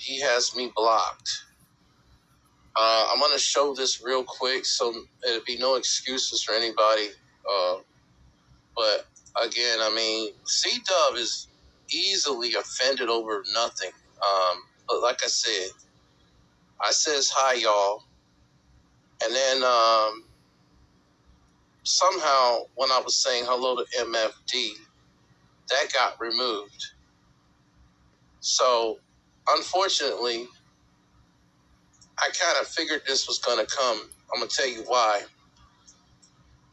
he has me blocked. I'm going to show this real quick so there'll be no excuses for anybody. But again, I mean, C-Dub is easily offended over nothing. But like I says hi, y'all. And then somehow when I was saying hello to MFD, that got removed. So unfortunately, I kind of figured this was going to come. I'm going to tell you why.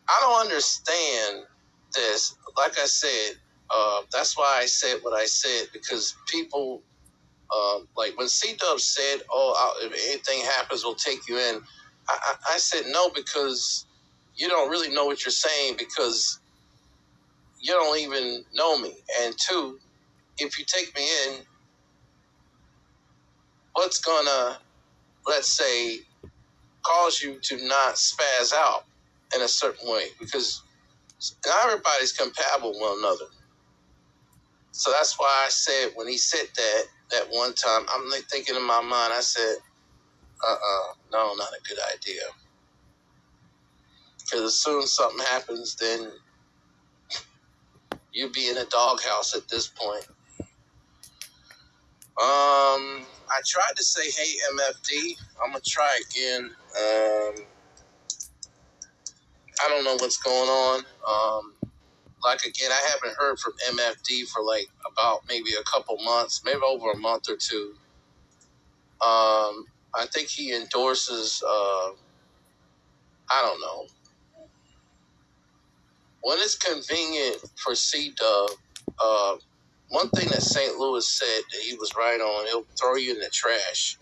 I don't understand this. Like I said, that's why I said what I said, because people, like when C-Dub said, if anything happens, we'll take you in. I said no, because you don't really know what you're saying, because you don't even know me. And two, if you take me in, what's gonna, let's say, cause you to not spaz out in a certain way? Because not everybody's compatible with one another. So that's why I said, when he said that one time, I'm like thinking in my mind, I said, no, not a good idea. Because as soon as something happens, then you'd be in a doghouse at this point. I tried to say, hey, MFD. I'm going to try again. I don't know what's going on. Like, again, I haven't heard from MFD for, like, about maybe a couple months, maybe over a month or two. I think he endorses, I don't know. When it's convenient for C-Dub, one thing that St. Louis said that he was right on, he'll throw you in the trash.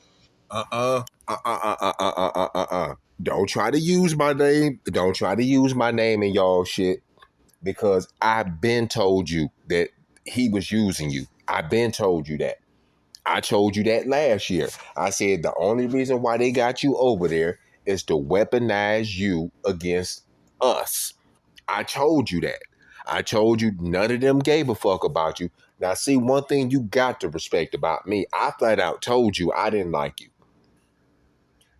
Don't try to use my name. Don't try to use my name in y'all shit, because I've been told you that he was using you. I've been told you that. I told you that last year. I said the only reason why they got you over there is to weaponize you against us. I told you that. I told you none of them gave a fuck about you. Now, see, one thing you got to respect about me, I flat out told you I didn't like you.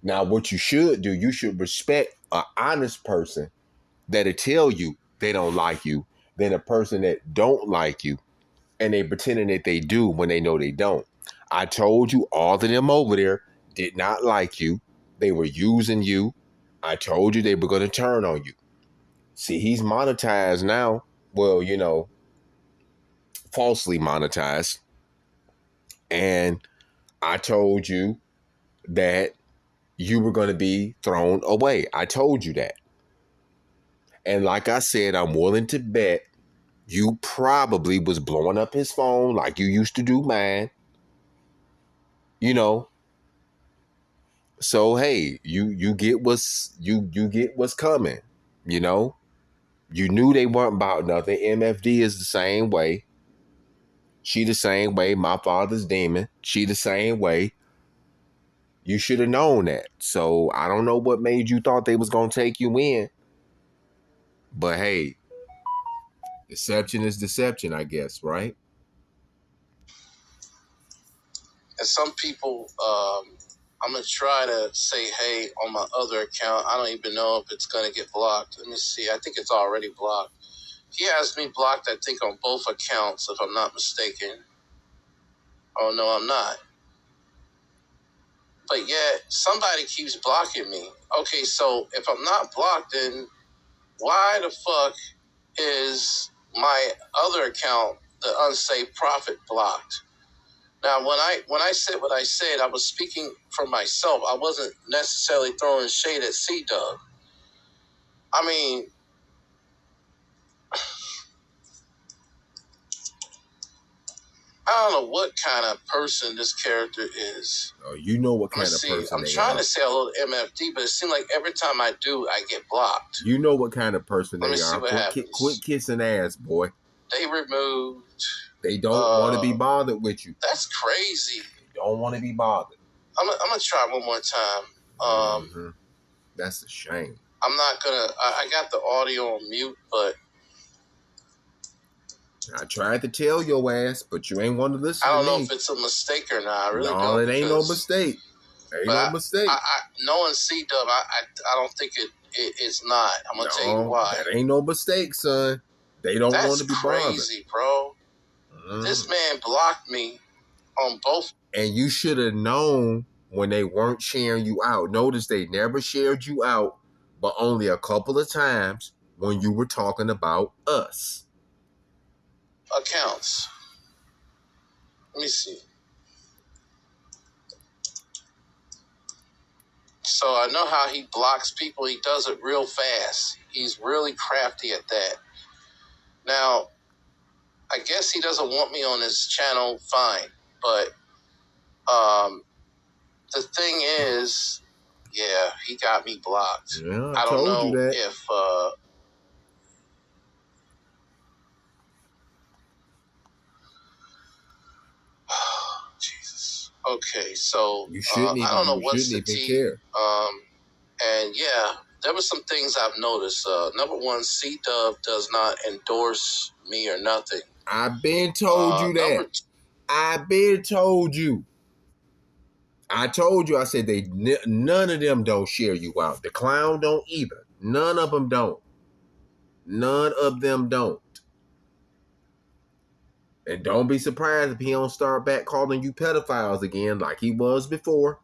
Now, what you should do, you should respect an honest person that'll tell you they don't like you than a person that don't like you and they pretending that they do when they know they don't. I told you all of them over there did not like you. They were using you. I told you they were going to turn on you. See, he's monetized now. Well, falsely monetized. And I told you that you were going to be thrown away. I told you that. And like I said, I'm willing to bet you probably was blowing up his phone like you used to do mine. So hey, you get what's coming. You knew they weren't about nothing. MFD is the same way. She the same way. My father's demon. She the same way. You should have known that. So I don't know what made you thought they was gonna take you in. But hey, deception is deception, I guess, right? And some people, I'm going to try to say, hey, on my other account. I don't even know if it's going to get blocked. Let me see. I think it's already blocked. He has me blocked, I think, on both accounts, if I'm not mistaken. Oh, no, I'm not. But yet, somebody keeps blocking me. Okay, so if I'm not blocked, then why the fuck is my other account, the Unsafe Prophet, blocked? Now, when I said what I said, I was speaking for myself. I wasn't necessarily throwing shade at C-Dub. I mean, I don't know what kind of person this character is. Oh, you know what kind of person I'm trying to say hello to MFD, but it seems like every time I do, I get blocked. You know what kind of person Let they me see are. what happens. Quit kissing ass, boy. They removed. They don't want to be bothered with you. That's crazy. They don't want to be bothered. I'm gonna try one more time. That's a shame. I'm not gonna. I got the audio on mute, but I tried to tell your ass, but you ain't want to listen I to don't know me. if it's a mistake or not. I really No, don't. it ain't no mistake. Ain't no mistake. Knowing C-Dub, I don't think it's not. I'm going to tell you why. That ain't no mistake, son. They don't want to be bothered. That's crazy, bro. This man blocked me on both. And you should have known when they weren't sharing you out. Notice they never shared you out, but only a couple of times when you were talking about us. Accounts. Let me see. So I know how he blocks people. He does it real fast. He's really crafty at that. Now, I guess he doesn't want me on his channel, fine. But the thing is, yeah, he got me blocked. Yeah, I don't know if Jesus. Okay, so you shouldn't even, I don't know what's the tea. Care. And yeah, there were some things I've noticed. Number one, C-Dub does not endorse me or nothing. I've been told you that. I've been told you. I told you, I said none of them don't share you out. The clown don't either. None of them don't. None of them don't. And don't be surprised if he don't start back calling you pedophiles again like he was before.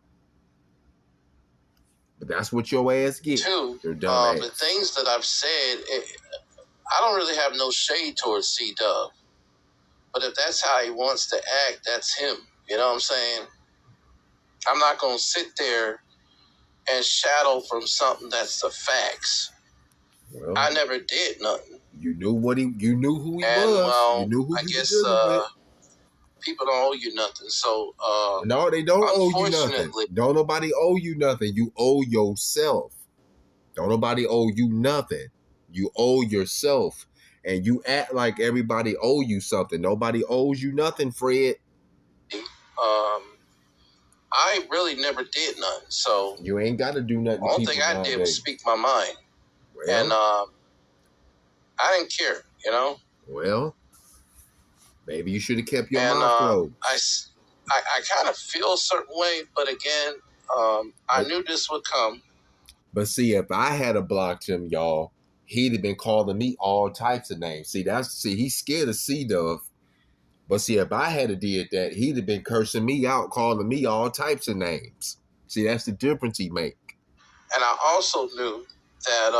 But that's what your ass gets. Two, your dumb ass. The things that I've said, I don't really have no shade towards C-Dub. But if that's how he wants to act, that's him. You know what I'm saying? I'm not going to sit there and shadow from something that's the facts. Well, I never did nothing. You knew who he was. Well, you knew who I guess people don't owe you nothing. So no, they don't owe you nothing. Don't nobody owe you nothing. You owe yourself. Don't nobody owe you nothing. You owe yourself. And you act like everybody owe you something. Nobody owes you nothing, Fred. I really never did nothing. So you ain't got to do nothing. The only thing I did was speak my mind. Well, and I didn't care, you know? Well, maybe you should have kept your mouth closed. I kind of feel a certain way, but again, I knew this would come. But see, if I had blocked him, y'all, he'd have been calling me all types of names. See, he's scared of C-Dub. But see, if I had did that, he'd have been cursing me out, calling me all types of names. See, that's the difference he make. And I also knew that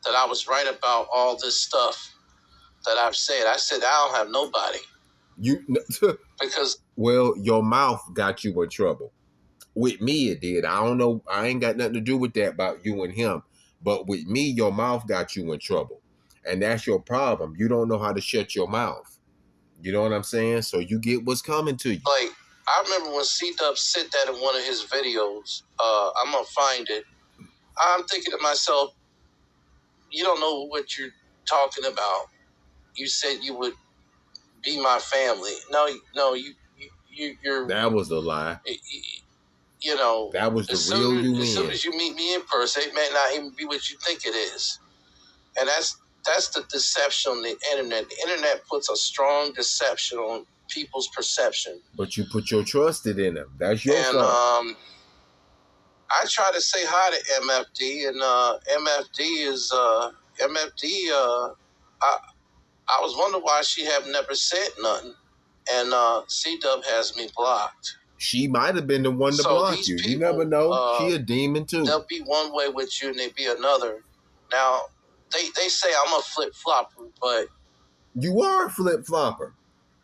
that I was right about all this stuff that I've said. I said I don't have nobody. Because your mouth got you in trouble. With me, it did. I don't know. I ain't got nothing to do with that about you and him. But with me, your mouth got you in trouble. And that's your problem. You don't know how to shut your mouth. You know what I'm saying? So you get what's coming to you. Like, I remember when C-Dub said that in one of his videos. I'm going to find it. I'm thinking to myself, you don't know what you're talking about. You said you would be my family. No, you're... That was a lie. You know, that was the real you. As soon as you meet me in person, it may not even be what you think it is. And that's the deception on the internet. The internet puts a strong deception on people's perception. But you put your trust in them. That's your fault. I try to say hi to MFD, and MFD is MFD. I was wondering why she have never said nothing, and C-Dub has me blocked. She might have been the one to block you. People, you never know. She a demon too. They'll be one way with you, and they be another. Now, they say I'm a flip-flopper, but... You are a flip-flopper.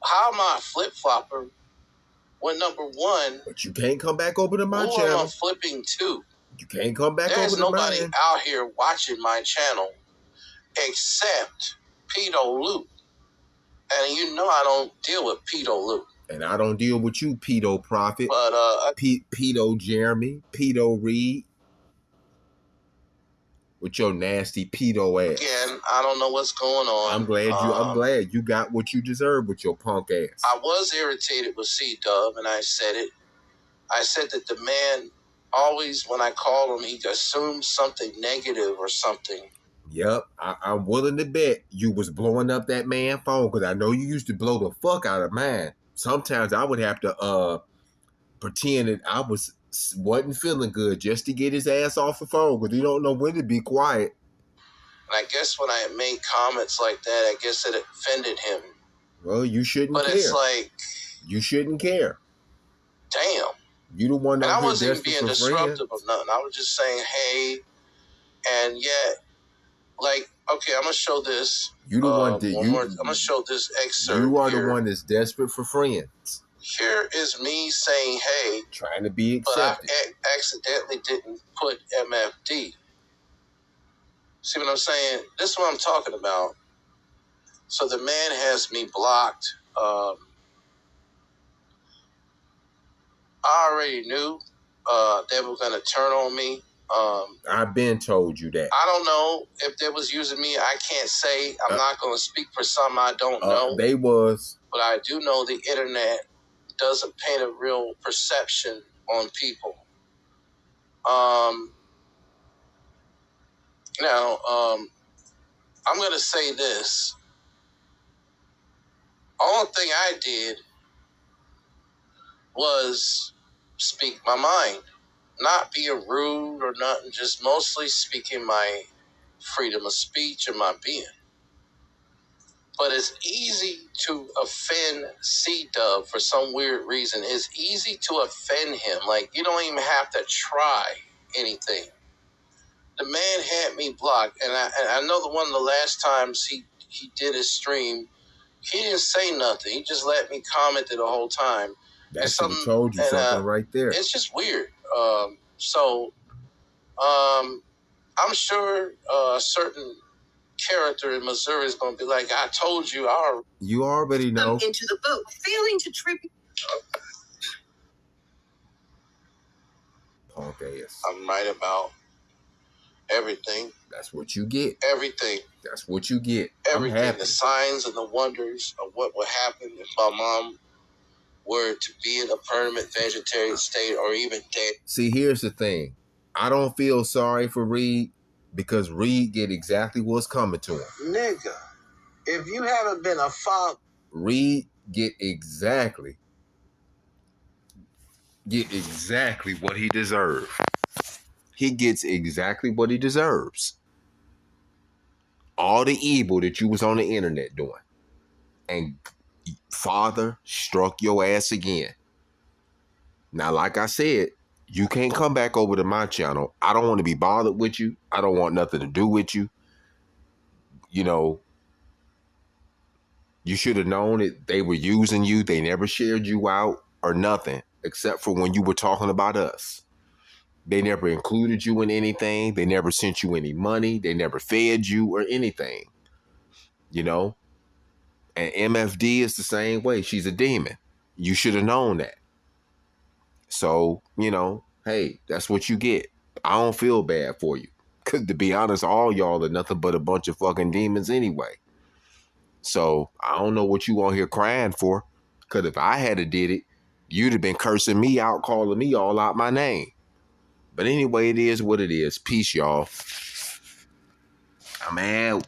How am I a flip-flopper when, number one... But you can't come back over to my channel. I'm flipping too. You can't come back over to mine. There's nobody out here watching my channel except Pedo Loot. And you know I don't deal with Pedo Loot. And I don't deal with you, Pedo Prophet. But, Pedo Jeremy, Pedo Reed. With your nasty pedo ass. Again, I don't know what's going on. I'm glad you got what you deserve with your punk ass. I was irritated with C-Dub, and I said it. I said that the man always, when I call him, he assumes something negative or something. Yep, I'm willing to bet you was blowing up that man phone because I know you used to blow the fuck out of mine. Sometimes I would have to pretend that wasn't feeling good just to get his ass off the phone because you don't know when to be quiet. And I guess when I made comments like that, I guess it offended him. Well, you shouldn't but care. It's like, you shouldn't care. Damn. You the one. And I wasn't even being disruptive of nothing. I was just saying, hey, and yet, like, okay, I'm gonna show this. You the one that I'm gonna show this excerpt. You are here. The one that's desperate for friends. Here is me saying, hey, trying to be accepted. But I accidentally didn't put MFD. See what I'm saying? This is what I'm talking about. So the man has me blocked. I already knew they were going to turn on me. I've been told you that. I don't know if they was using me. I can't say. I'm not going to speak for some I don't know. They was. But I do know the internet doesn't paint a real perception on people. Now, I'm going to say this. Only thing I did was speak my mind. Not being rude or nothing, just mostly speaking my freedom of speech and my being. But it's easy to offend C-Dub for some weird reason. It's easy to offend him. Like, you don't even have to try anything. The man had me blocked, and I know the one of the last times he did his stream, he didn't say nothing. He just let me comment the whole time. That should have told you something right there. It's just weird. I'm sure a certain character in Missouri is going to be like, I told you. You already know. Into the boat, failing to trip. Punk ass. I'm right about everything. That's what you get. Everything. That's what you get. Everything. I'm happy. The signs and the wonders of what would happen if my mom were to be in a permanent vegetarian state or even dead. See, here's the thing. I don't feel sorry for Reed because Reed get exactly what's coming to him. Nigga, if you haven't been a father, Reed get exactly what he deserves. He gets exactly what he deserves. All the evil that you was on the internet doing. And Father struck your ass again. Now, like I said, you can't come back over to my channel. I don't want to be bothered with you. I don't want nothing to do with you. You know, you should have known that they were using you. They never shared you out or nothing, except for when you were talking about us. They never included you in anything. They never sent you any money. They never fed you or anything. You know? And MFD is the same way. She's a demon. You should have known that. So, you know, hey, that's what you get. I don't feel bad for you. Because to be honest, all y'all are nothing but a bunch of fucking demons anyway. So, I don't know what you on here crying for. Because if I had did it, you'd have been cursing me out, calling me all out my name. But anyway, it is what it is. Peace, y'all. I'm out.